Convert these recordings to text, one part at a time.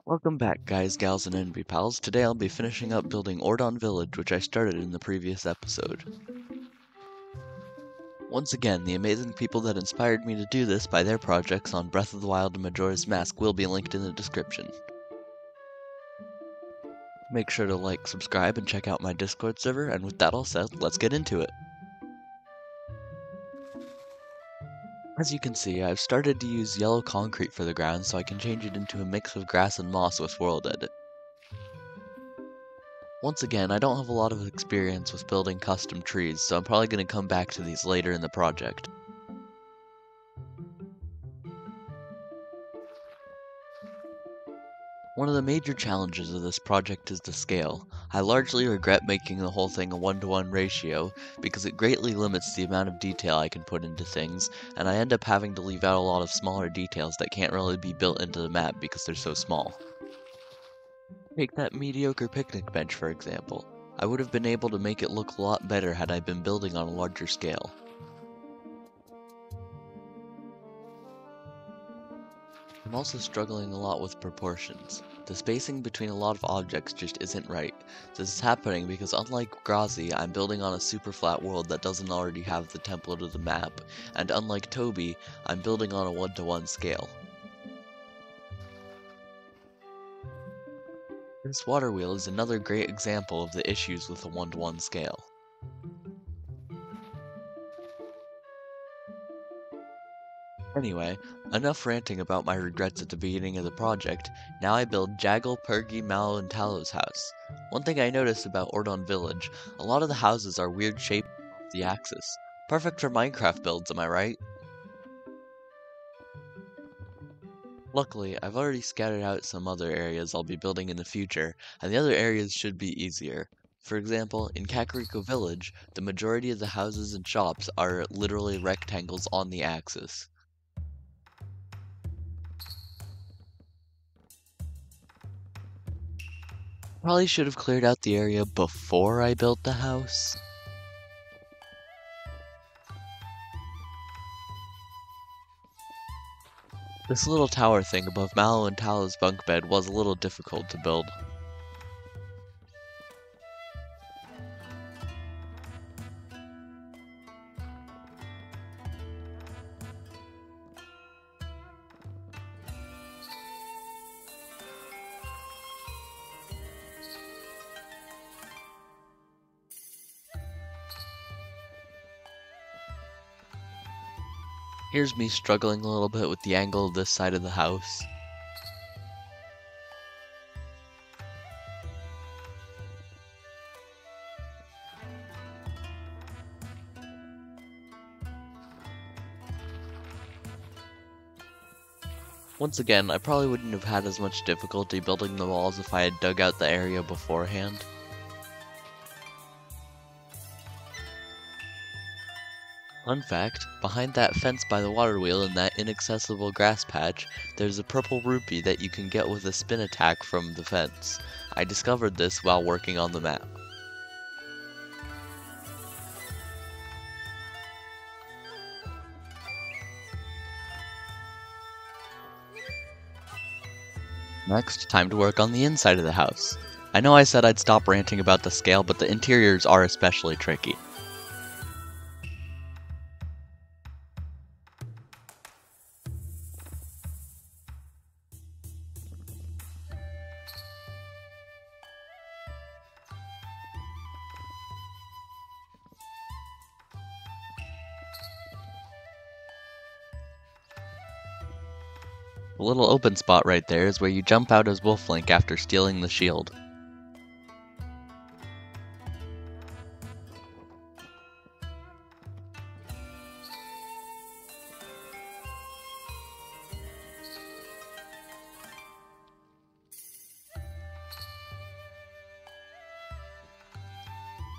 Welcome back, guys, gals, and envy pals. Today I'll be finishing up building Ordon Village, which I started in the previous episode. Once again, the amazing people that inspired me to do this by their projects on Breath of the Wild and Majora's Mask will be linked in the description. Make sure to like, subscribe, and check out my Discord server, and with that all said, let's get into it. As you can see, I've started to use yellow concrete for the ground so I can change it into a mix of grass and moss with World Edit. Once again, I don't have a lot of experience with building custom trees, so I'm probably going to come back to these later in the project. One of the major challenges of this project is the scale. I largely regret making the whole thing a 1-to-1 ratio, because it greatly limits the amount of detail I can put into things, and I end up having to leave out a lot of smaller details that can't really be built into the map because they're so small. Take that mediocre picnic bench for example. I would have been able to make it look a lot better had I been building on a larger scale. I'm also struggling a lot with proportions. The spacing between a lot of objects just isn't right. This is happening because unlike Grazzy, I'm building on a super flat world that doesn't already have the template of the map, and unlike Tobi, I'm building on a 1-to-1 scale. This water wheel is another great example of the issues with a 1-to-1 scale. Anyway, enough ranting about my regrets at the beginning of the project. Now I build Jaggle, Pergy, Mallow, and Tallow's house. One thing I noticed about Ordon Village, a lot of the houses are weird shaped off the axis. Perfect for Minecraft builds, am I right? Luckily, I've already scattered out some other areas I'll be building in the future, and the other areas should be easier. For example, in Kakariko Village, the majority of the houses and shops are literally rectangles on the axis. Probably should have cleared out the area before I built the house. This little tower thing above Mallow and Tallow's bunk bed was a little difficult to build. Here's me struggling a little bit with the angle of this side of the house. Once again, I probably wouldn't have had as much difficulty building the walls if I had dug out the area beforehand. Fun fact, behind that fence by the water wheel in that inaccessible grass patch, there's a purple rupee that you can get with a spin attack from the fence. I discovered this while working on the map. Next, time to work on the inside of the house. I know I said I'd stop ranting about the scale, but the interiors are especially tricky. The little open spot right there is where you jump out as Wolflink after stealing the shield.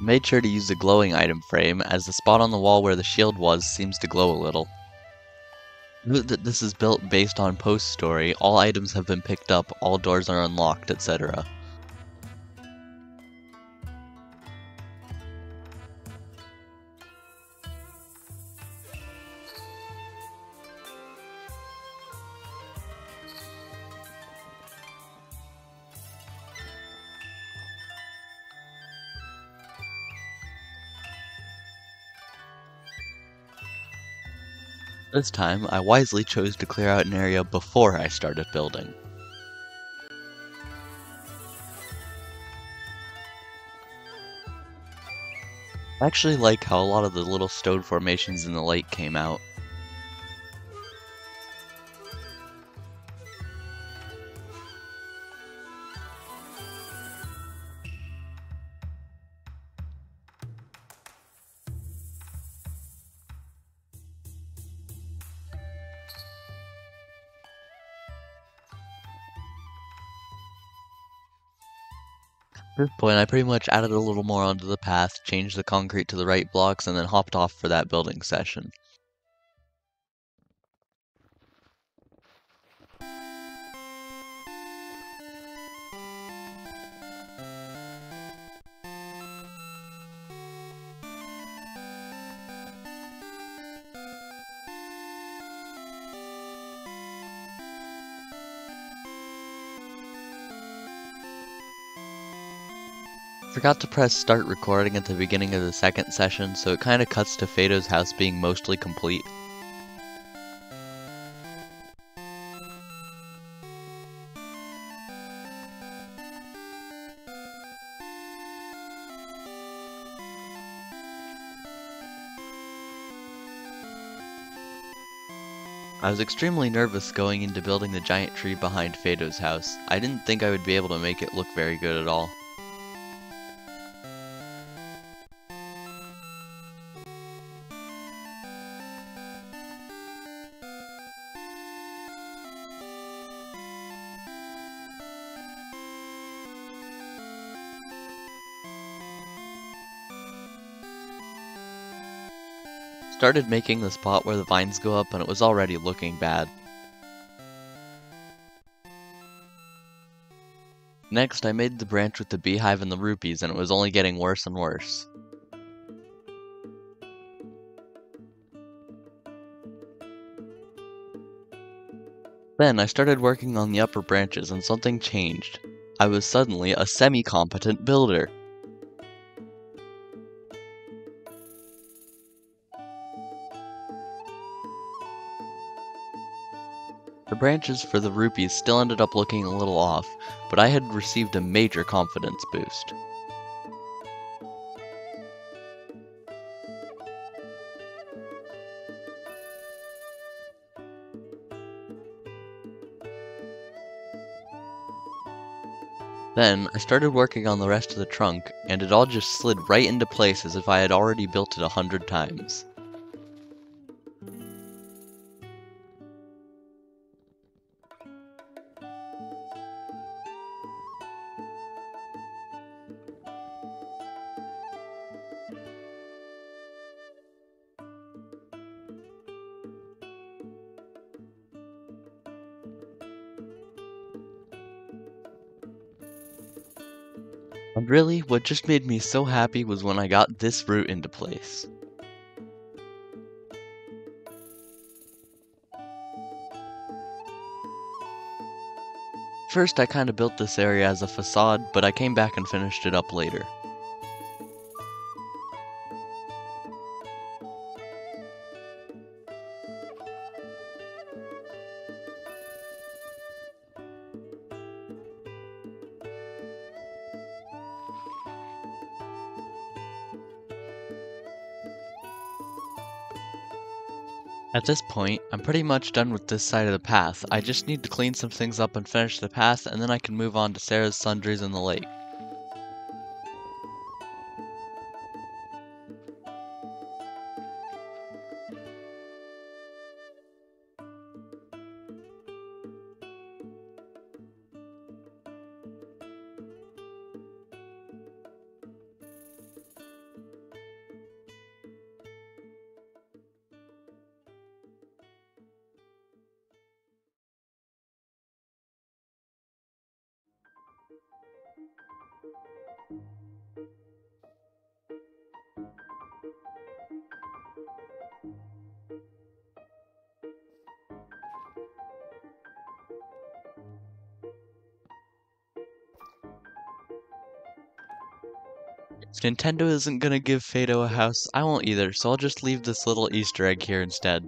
Made sure to use the glowing item frame, as the spot on the wall where the shield was seems to glow a little. Note that this is built based on post story, all items have been picked up, all doors are unlocked, etc. This time, I wisely chose to clear out an area before I started building. I actually like how a lot of the little stone formations in the lake came out. At this point, I pretty much added a little more onto the path, changed the concrete to the right blocks, and then hopped off for that building session. Forgot to press start recording at the beginning of the second session, so it kinda cuts to Fado's house being mostly complete. I was extremely nervous going into building the giant tree behind Fado's house. I didn't think I would be able to make it look very good at all. Started making the spot where the vines go up and it was already looking bad. Next, I made the branch with the beehive and the rupees and it was only getting worse and worse. Then I started working on the upper branches and something changed. I was suddenly a semi-competent builder. The branches for the rupees still ended up looking a little off, but I had received a major confidence boost. Then, I started working on the rest of the trunk, and it all just slid right into place as if I had already built it 100 times. And really, what just made me so happy was when I got this route into place. First, I kinda built this area as a facade, but I came back and finished it up later. At this point, I'm pretty much done with this side of the path. I just need to clean some things up and finish the path, and then I can move on to Sarah's sundries in the lake. If Nintendo isn't gonna give Fado a house, I won't either, so I'll just leave this little Easter egg here instead.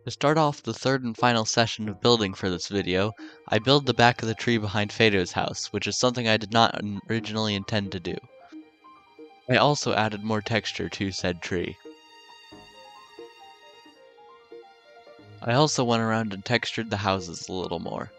To start off the third and final session of building for this video, I built the back of the tree behind Fado's house, which is something I did not originally intend to do. I also added more texture to said tree. I also went around and textured the houses a little more.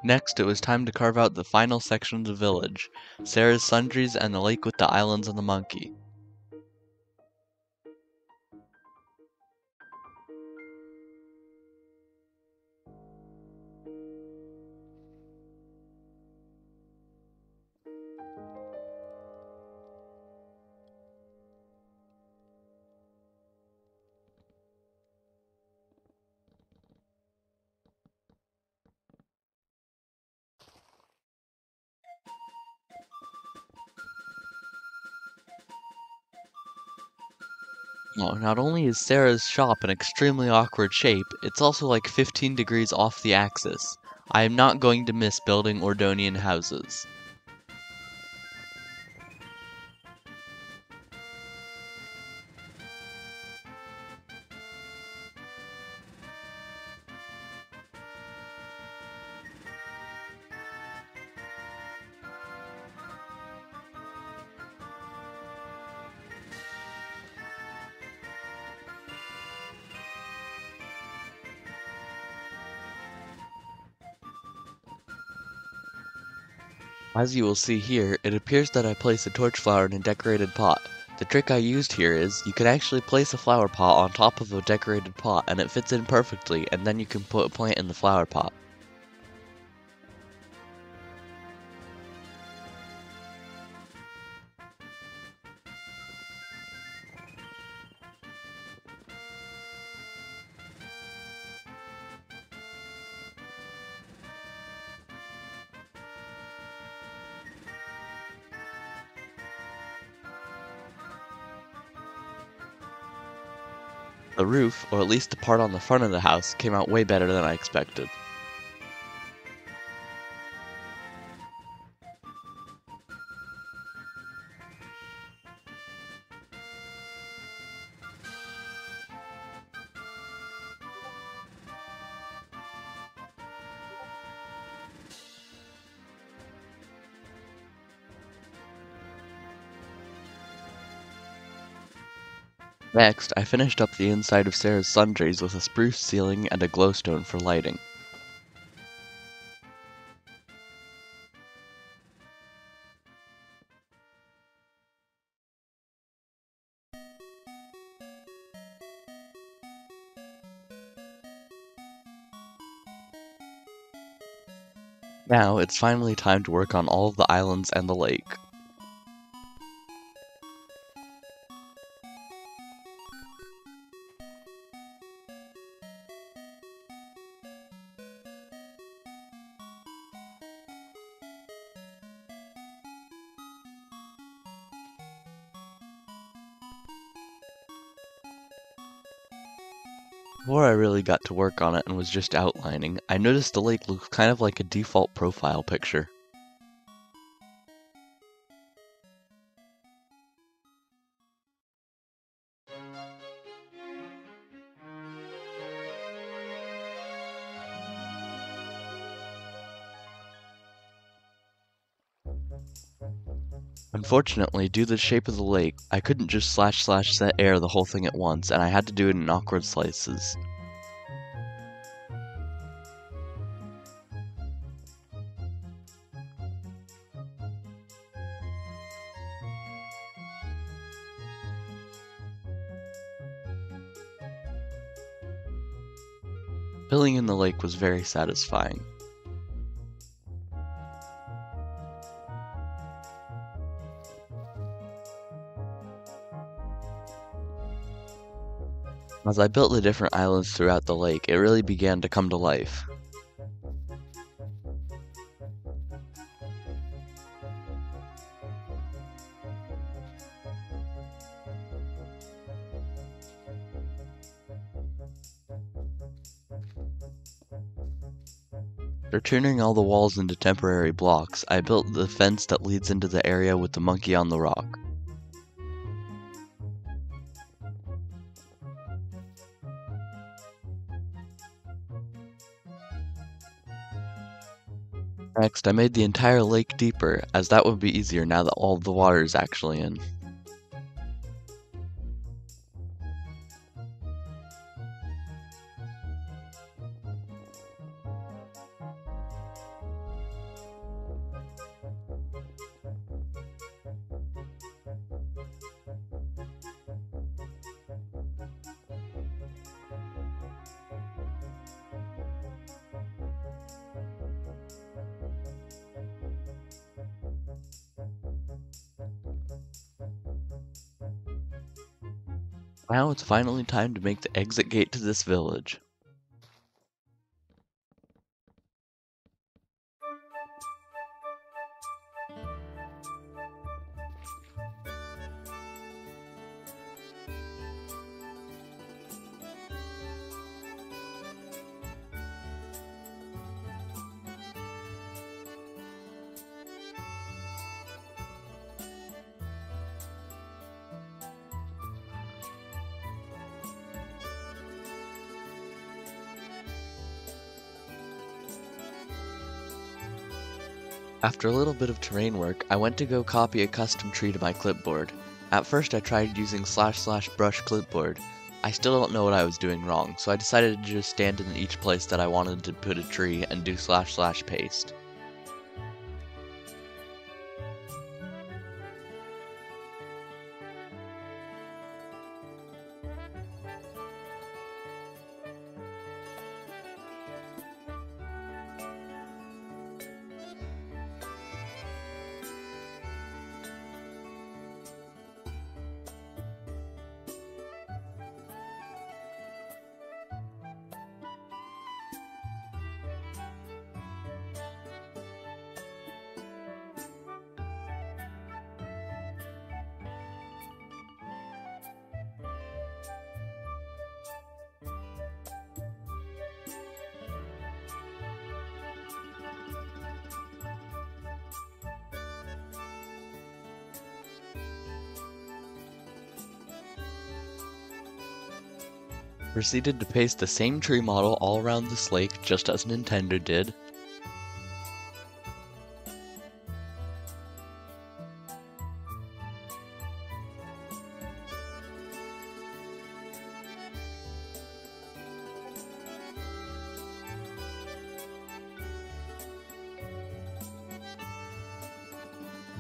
Next, it was time to carve out the final section of the village, Sarah's sundries and the lake with the islands and the monkey. Now, not only is Sarah's shop an extremely awkward shape, it's also like 15 degrees off the axis. I am not going to miss building Ordonian houses. As you will see here, it appears that I place a torch flower in a decorated pot. The trick I used here is, you can actually place a flower pot on top of a decorated pot and it fits in perfectly, and then you can put a plant in the flower pot. The roof, or at least the part on the front of the house, came out way better than I expected. Next, I finished up the inside of Sarah's sundries with a spruce ceiling and a glowstone for lighting. Now, it's finally time to work on all of the islands and the lake. Before I really got to work on it and was just outlining, I noticed the lake looked kind of like a default profile picture. Unfortunately, due to the shape of the lake, I couldn't just //set air the whole thing at once, and I had to do it in awkward slices. Filling in the lake was very satisfying. As I built the different islands throughout the lake, it really began to come to life. After turning all the walls into temporary blocks, I built the fence that leads into the area with the monkey on the rock. Next, I made the entire lake deeper, as that would be easier now that all of the water is actually in. Now it's finally time to make the exit gate to this village. After a little bit of terrain work, I went to go copy a custom tree to my clipboard. At first I tried using / brush clipboard. I still don't know what I was doing wrong, so I decided to just stand in each place that I wanted to put a tree and do / paste. Proceeded to paste the same tree model all around this lake just as Nintendo did.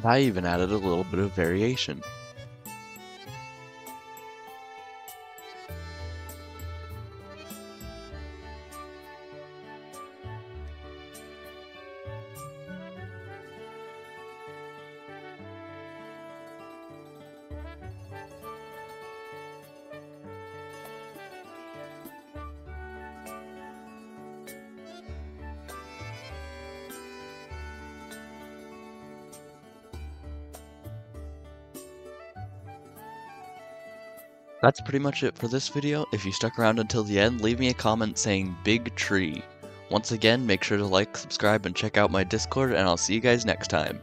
I even added a little bit of variation. That's pretty much it for this video. If you stuck around until the end, leave me a comment saying big tree. Once again, make sure to like, subscribe, and check out my Discord, and I'll see you guys next time.